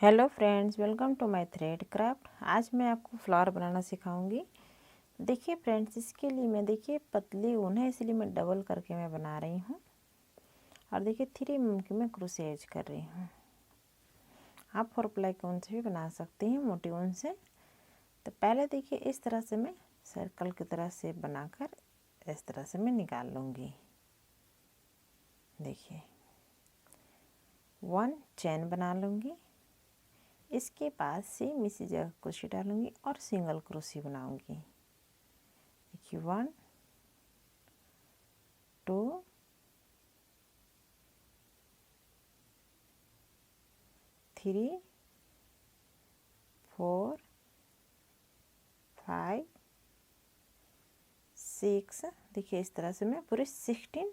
Hello friends, welcome to my thread craft. आज मैं आपको फ्लावर बनाना सिखाऊंगी। देखिए फ्रेंड्स, इसके लिए मैं पतली ऊन है, इसलिए मैं डबल करके मैं बना रही हूँ। और देखिए 3 mm की मैं क्रोशे यूज कर रही हूँ। आप 4 प्लाई की ऊन से भी बना सकती हैं, मोटी ऊन से। तो पहले देखिए इस तरह से मैं सर्कल की तरह शेप बनाकर इस तरह से मैं निकाल लूँगी। देखिए 1 चेन बना लूँगी। इसके बाद सेम इसी जगह क्रोशे डालूंगी और सिंगल क्रोशे बनाऊंगी। देखिए 1 2 3 4 5 6। देखिए इस तरह से मैं पूरे 16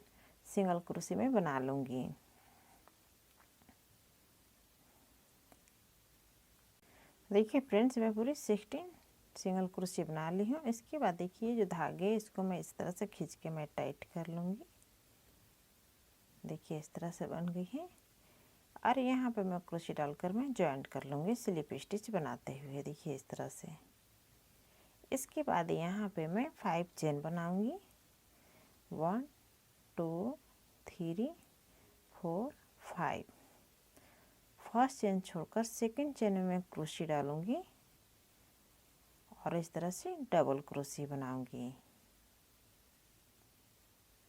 सिंगल क्रोशे में बना लूँगी। देखिए फ्रेंड्स, मैं पूरी 16 सिंगल क्रोशे बना ली हूँ। इसके बाद देखिए जो धागे है इसको मैं इस तरह से खींच के मैं टाइट कर लूँगी। देखिए इस तरह से बन गई है। और यहाँ पे मैं क्रोशे डालकर मैं जॉइंट कर लूँगी स्लिप स्टिच बनाते हुए। देखिए इस तरह से। इसके बाद यहाँ पे मैं 5 चेन बनाऊँगी। 1 2 3 4 5। फर्स्ट चेन छोड़कर सेकंड चेन में मैं क्रोशे डालूँगी और इस तरह से डबल क्रोशे बनाऊँगी।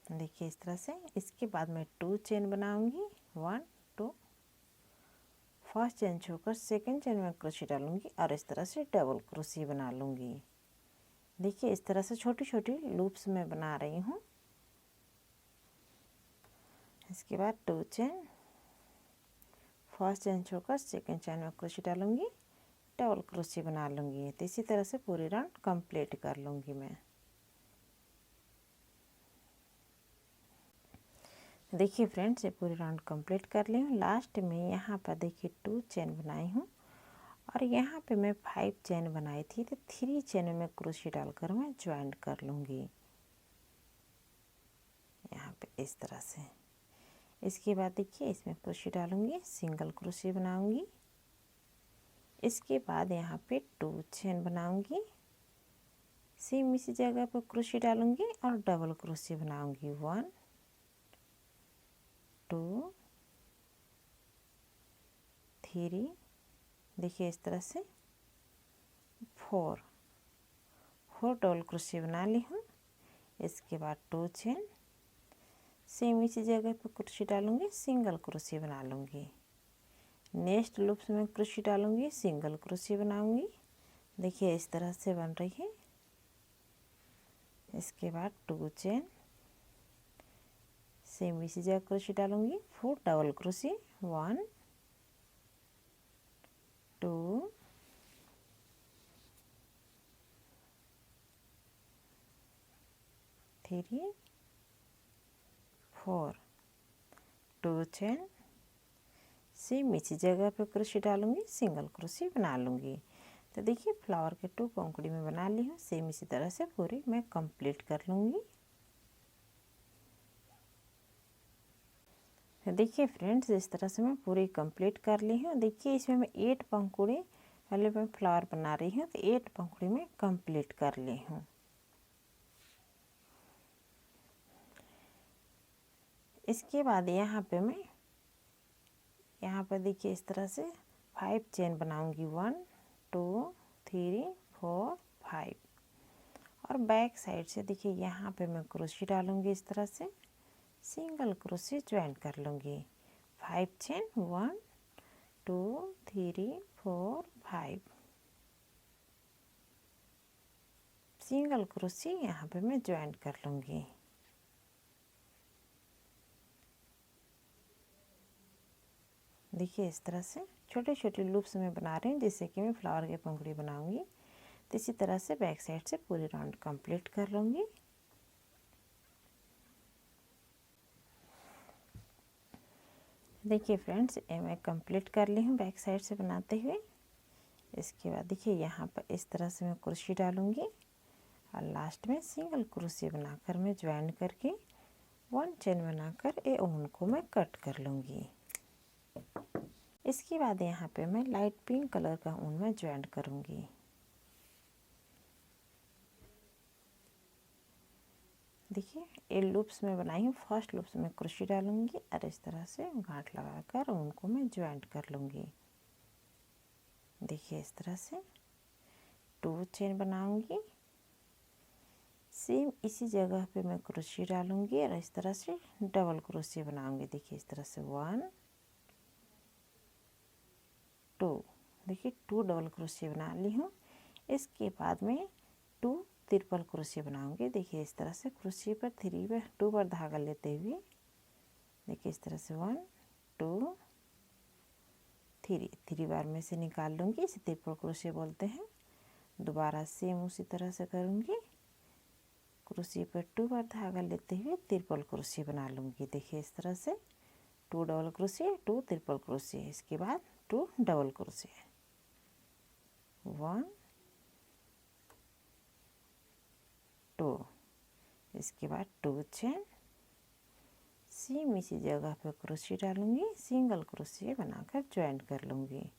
देखिए इस तरह से। इसके बाद मैं 2 चेन बनाऊँगी। 1 2। फर्स्ट चेन छोड़कर सेकंड चेन में क्रोशे डालूँगी और इस तरह से डबल क्रोशे बना लूँगी। देखिए इस तरह से छोटी छोटी लूप्स में बना रही हूँ। इसके बाद 2 चेन, फर्स्ट चेन छोड़कर सेकंड चेन में क्रोशे डालूँगी, डबल क्रोशे बना लूँगी। तो इसी तरह से पूरी राउंड कंप्लीट कर लूँगी मैं। देखिए फ्रेंड्स, ये पूरी राउंड कंप्लीट कर ली हूँ। लास्ट में यहाँ पर देखिए 2 चेन बनाई हूँ और यहाँ पे मैं 5 चेन बनाई थी, तो 3 चेन में क्रोशे डालकर मैं ज्वाइंट कर लूँगी यहाँ पे इस तरह से। इसके बाद देखिए इसमें क्रोशे डालूँगी, सिंगल क्रोशे बनाऊँगी। इसके बाद यहाँ पे 2 चेन बनाऊँगी, सेम इसी जगह पर क्रोशे डालूँगी और डबल क्रोशे बनाऊँगी। 1 2 3। देखिए इस तरह से 4 डबल क्रोशे बना ली हूँ। इसके बाद 2 चेन, सेम इसी जगह पर क्रोशे डालूँगी, सिंगल क्रोशे बना लूँगी। नेक्स्ट लूप्स में क्रोशे डालूँगी, सिंगल क्रोशे बनाऊँगी। देखिए इस तरह से बन रही है। इसके बाद 2 चेन, सेम इसी जगह क्रोशे डालूँगी, 4 डबल क्रोशे। 1 2 3 4। 2 चेन, सेम इसी जगह पे क्रोशे डालूँगी, सिंगल क्रोशे बना लूँगी। तो देखिए फ्लावर के 2 पंखुड़ी में बना ली हूँ। सेम इसी तरह से पूरी मैं कंप्लीट कर लूँगी। तो देखिए फ्रेंड्स, इस तरह से मैं पूरी कंप्लीट कर ली हूँ। देखिए इसमें मैं 8 पंखुड़ी पहले मैं फ्लावर बना रही हूँ, तो 8 पंखुड़ी में कंप्लीट कर ली हूँ। इसके बाद यहाँ पे मैं देखिए इस तरह से 5 चेन बनाऊंगी। 1 2 3 4 5। और बैक साइड से देखिए यहाँ पे मैं क्रोशे डालूंगी, इस तरह से सिंगल क्रोशे ज्वाइन कर लूँगी। 5 चेन, 1 2 3 4 5 सिंगल क्रोशे यहाँ पे मैं ज्वाइन कर लूँगी। देखिए इस तरह से छोटे छोटे लूप्स में बना रही हूँ, जिससे कि मैं फ्लावर की पंखुड़ी बनाऊंगी। तो इसी तरह से बैक साइड से पूरी राउंड कंप्लीट कर लूँगी। देखिए फ्रेंड्स, ये मैं कंप्लीट कर ली हूँ बैक साइड से बनाते हुए। इसके बाद देखिए यहाँ पर इस तरह से मैं क्रोशे डालूँगी और लास्ट में सिंगल क्रोशे बनाकर मैं ज्वाइन करके 1 चेन बनाकर ये ऊन को मैं कट कर लूँगी। इसके बाद यहाँ पे मैं लाइट पिंक कलर का ऊन में ज्वाइन करूँगी। देखिए ये लूप्स में बनाई हूँ, फर्स्ट लूप्स में क्रोशे डालूंगी और इस तरह से गांठ लगाकर उनको मैं ज्वाइंट कर लूँगी। देखिए इस तरह से 2 चेन बनाऊंगी, सेम इसी जगह पे मैं क्रोशे डालूंगी और इस तरह से डबल क्रोशे बनाऊंगी। देखिए इस तरह से 1 2, देखिए 2 डबल क्रोशे बना ली हूँ। इसके बाद में 2 ट्रिपल क्रोशे बनाऊंगी। देखिए इस तरह से क्रोशे पर 2 बार धागा लेते हुए देखिए इस तरह से 1 2 3 बार में से निकाल लूँगी, इसे ट्रिपल क्रोशे बोलते हैं। दोबारा सेम उसी तरह से करूँगी, क्रोशे पर 2 बार धागा लेते हुए ट्रिपल क्रोशे बना लूँगी। देखिए इस तरह से 2 डबल क्रोशे 2 ट्रिपल क्रोशे, इसके बाद 2 डबल क्रोशे, 1 2, इसके बाद 2 चेन, सेम इसी जगह पर क्रोशे डालूंगी, सिंगल क्रोशे बनाकर ज्वाइन कर लूँगी।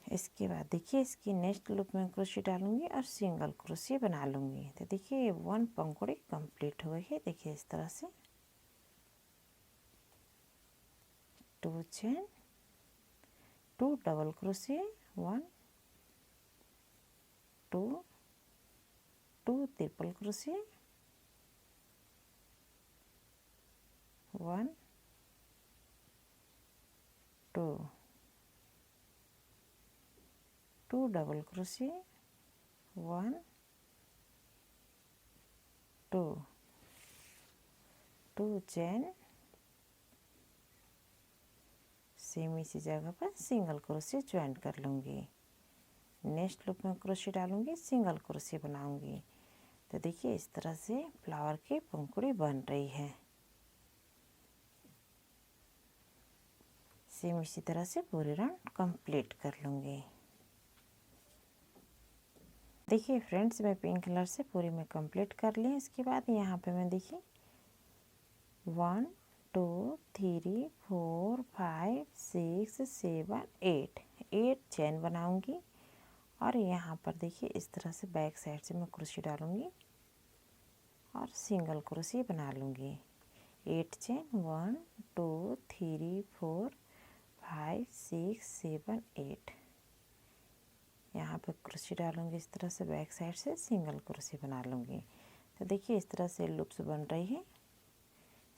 इसके बाद देखिए इसकी नेक्स्ट लूप में क्रोशे डालूंगी और सिंगल क्रोशे बना लूँगी। तो देखिए ये 1 पंखुड़ी कंप्लीट हो गई है। देखिए इस तरह से 2 chain 2 double crochet 1 2 2 triple crochet 1 2 2 double crochet 1 2 2 chain, same इसी जगह पर सिंगल क्रोशे ज्वाइन कर लूँगी। नेक्स्ट लूप में क्रोशे डालूँगी, सिंगल क्रोशे बनाऊँगी। तो देखिए इस तरह से फ्लावर की पंखुड़ी बन रही है। सेम इसी तरह से पूरे राउंड कंप्लीट कर लूँगी। देखिए फ्रेंड्स मैं पिंक कलर से पूरी में कंप्लीट कर ली। इसके बाद यहाँ पे मैं देखिए 1 2 3 4 5 6 7 8 चेन बनाऊंगी और यहाँ पर देखिए इस तरह से बैक साइड से मैं क्रोशे डालूंगी और सिंगल क्रोशे बना लूँगी। 8 चेन 1 2 3 4 5 6 7 8, यहाँ पे क्रोशे डालूंगी, इस तरह से बैक साइड से सिंगल क्रोशे बना लूँगी। तो देखिए इस तरह से लूप्स बन रही है।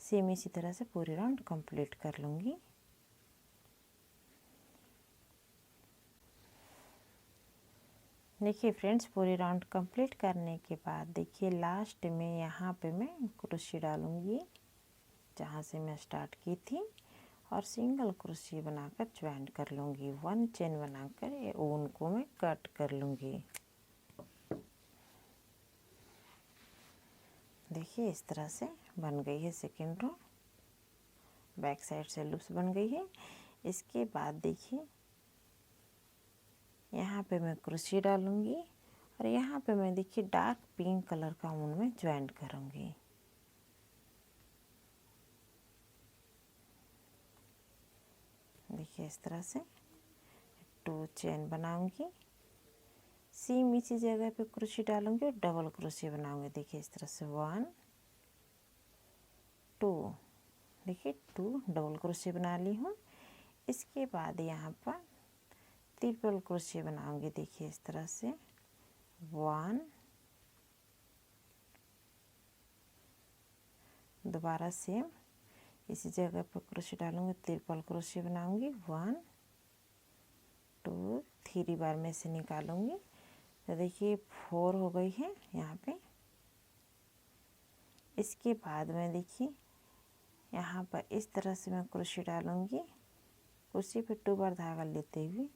सेम इसी तरह से पूरी राउंड कंप्लीट कर लूँगी। देखिए फ्रेंड्स पूरी राउंड कंप्लीट करने के बाद देखिए लास्ट में यहाँ पे मैं क्रोशे डालूँगी जहाँ से मैं स्टार्ट की थी और सिंगल क्रोशे बनाकर ज्वाइन कर लूँगी। 1 चेन बनाकर ये ऊन को मैं कट कर लूँगी। देखिए इस तरह से बन गई है सेकेंड रो, बैक साइड से लूप्स बन गई है। इसके बाद देखिए यहाँ पे मैं क्रोशे डालूँगी और यहाँ पे मैं देखिए डार्क पिंक कलर का ऊन में ज्वाइन करूँगी। देखिए इस तरह से 2 चेन बनाऊंगी, सेम इसी जगह पे क्रोशे डालूंगी और डबल क्रोशे बनाऊंगी। देखिए इस तरह से 1 2, देखिए 2 डबल क्रोशे बना ली हूँ। इसके बाद यहाँ पर ट्रिपल क्रोशे बनाऊंगी। देखिए इस तरह से 1, दोबारा सेम इसी जगह पर क्रोशे डालूंगी, ट्रिपल क्रोशे बनाऊंगी, 1 2 3 बार में से निकालूंगी। तो देखिए 4 हो गई है यहाँ पे। इसके बाद में देखिए यहाँ पर इस तरह से मैं क्रोशे डालूंगी, क्रोशे पे 2 बार धागा लेते हुए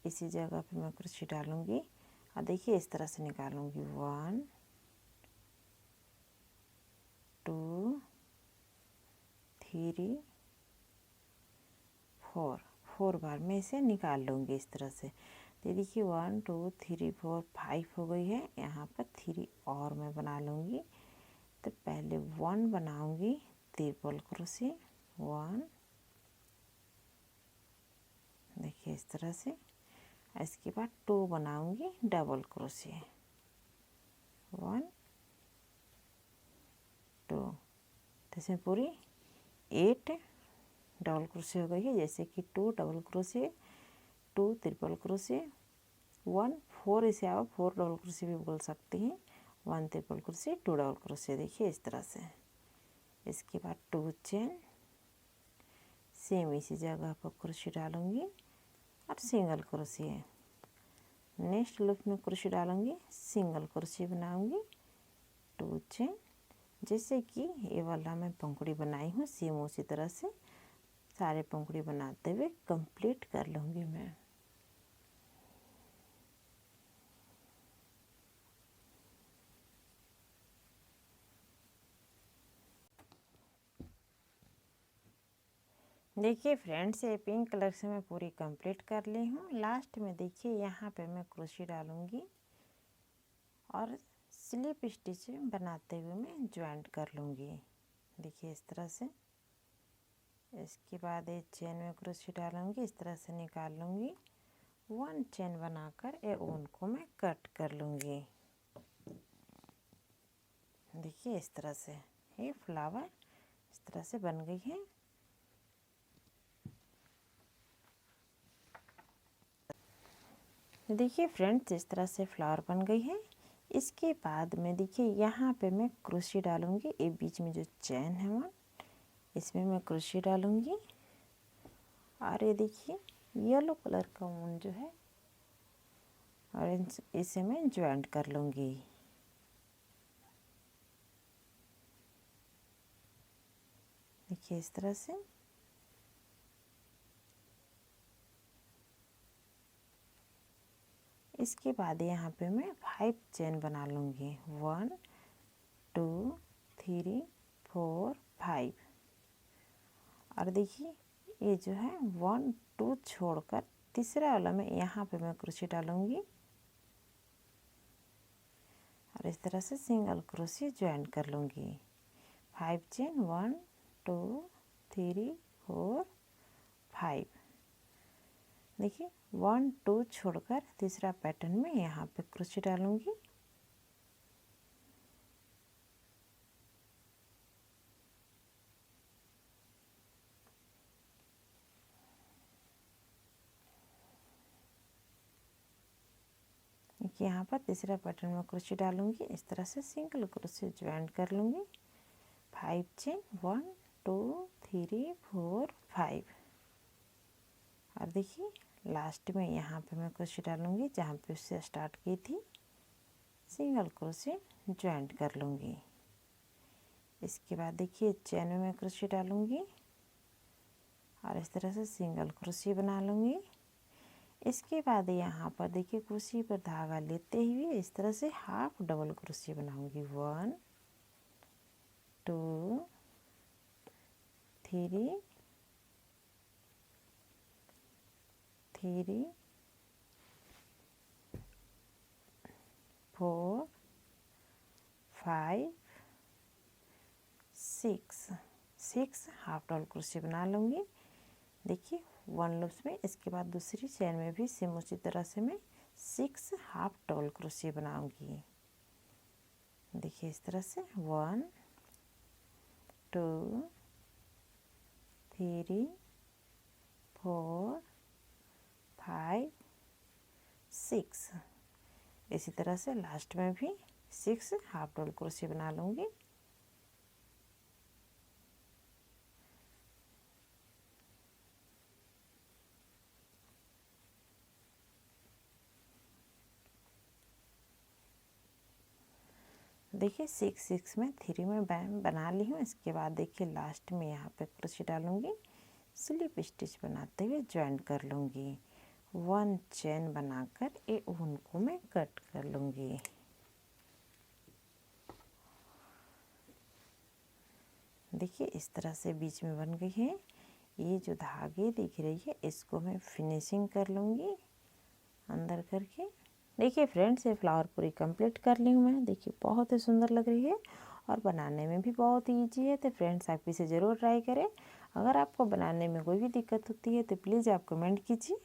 इसी जगह पे मैं क्रोशे डालूंगी और देखिए इस तरह से निकालूंगी, 1 2 3 4 बार में इसे निकाल लूँगी इस तरह से। तो देखिए 1 2 3 4 5 हो गई है। यहाँ पर 3 और मैं बना लूँगी। तो पहले 1 बनाऊँगी ट्रिपल क्रोशे, 1, देखिए इस तरह से। इसके बाद 2 बनाऊंगी डबल क्रोशे, 1 2, तो इसमें पूरी 8 डबल क्रोशे हो गई है। जैसे कि 2 डबल क्रोशे, 2 ट्रिपल क्रोशे, 1 4, इसे आप 4 डबल क्रोशे भी बोल सकते हैं, 1 ट्रिपल क्रोशे, 2 डबल क्रोशे, देखिए इस तरह से। इसके बाद 2 चेन, सेम इसी जगह पर क्रोशे डालूंगी और सिंगल क्रोशे। नेक्स्ट लूप में क्रोशे डालूंगी, सिंगल क्रोशे बनाऊंगी, 2 चेन। जैसे कि ये वाला मैं पंखुड़ी बनाई हूँ, सेम उसी तरह से सारे पंखुड़ी बनाते हुए कंप्लीट कर लूँगी मैं। देखिए फ्रेंड्स, ये पिंक कलर से मैं पूरी कंप्लीट कर ली हूँ। लास्ट में देखिए यहाँ पे मैं क्रोशे डालूँगी और स्लिप स्टिच बनाते हुए मैं ज्वाइंट कर लूँगी, देखिए इस तरह से। इसके बाद एक चेन में क्रोशे डालूँगी, इस तरह से निकाल लूँगी, 1 चेन बनाकर ये ऊन को मैं कट कर लूँगी, देखिए इस तरह से। ये फ्लावर इस तरह से बन गई है। देखिए फ्रेंड्स, इस तरह से फ्लावर बन गई है। इसके बाद में देखिए यहाँ पे मैं क्रोशे डालूँगी, ये बीच में जो चैन है वो, इसमें मैं क्रोशे डालूँगी और ये देखिए येलो कलर का ऊन जो है ऑरेंज, इसे मैं ज्वाइंट कर लूँगी, देखिए इस तरह से। इसके बाद यहाँ पे मैं 5 चेन बना लूँगी, 1 2 3 4 5। और देखिए ये जो है 1 2 छोड़कर तीसरा वाला में यहाँ पे मैं क्रोशे डालूँगी और इस तरह से सिंगल क्रोशे ज्वाइन कर लूँगी। 5 चेन, 1 2 3 4 5। देखिए 1 2 छोड़कर तीसरा पैटर्न में यहाँ पे क्रोशे डालूँगी, यहाँ पर तीसरा पैटर्न में क्रोशे डालूँगी, इस तरह से सिंगल क्रोशे ज्वाइन कर लूँगी। 5 चेन, 1 2 3 4 5। और देखिए लास्ट में यहाँ पे मैं क्रोशे डालूँगी जहाँ पे उससे स्टार्ट की थी, सिंगल क्रोशे ज्वाइंट कर लूँगी। इसके बाद देखिए चैन में मैं क्रोशे डालूँगी और इस तरह से सिंगल क्रोशे बना लूँगी। इसके बाद यहाँ पर देखिए क्रोशे पर धागा लेते हुए इस तरह से हाफ डबल क्रोशे बनाऊँगी, 1 2 3 3 4 5 6 हाफ डबल क्रोशे बना लूँगी, देखिए 1 लूप्स में। इसके बाद दूसरी चेन में भी सेम उसी तरह से मैं 6 हाफ डबल क्रोशे बनाऊँगी, देखिए इस तरह से। 1 2 3 4 5 6। इसी तरह से लास्ट में भी 6 हाफ डबल क्रोशे बना लूँगी। देखिए 6 6 में 3 में बना ली हूँ। इसके बाद देखिए लास्ट में यहाँ पे क्रोशे डालूँगी, स्लिप स्टिच बनाते हुए ज्वाइन कर लूँगी, 1 चेन बनाकर ये ऊन को मैं कट कर लूँगी। देखिए इस तरह से बीच में बन गई है। ये जो धागे दिख रही है इसको मैं फिनिशिंग कर लूँगी अंदर करके। देखिए फ्रेंड्स, ये फ्लावर पूरी कंप्लीट कर ली हूँ मैं, देखिए बहुत ही सुंदर लग रही है और बनाने में भी बहुत ही ईजी है। तो फ्रेंड्स आप इसे ज़रूर ट्राई करें अगर आपको बनाने में कोई भी दिक्कत होती है तो प्लीज़ आप कमेंट कीजिए।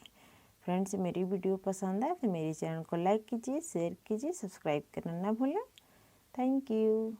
फ्रेंड्स, मेरी वीडियो पसंद आए तो मेरे चैनल को लाइक कीजिए, शेयर कीजिए, सब्सक्राइब करना ना भूलें। Thank you.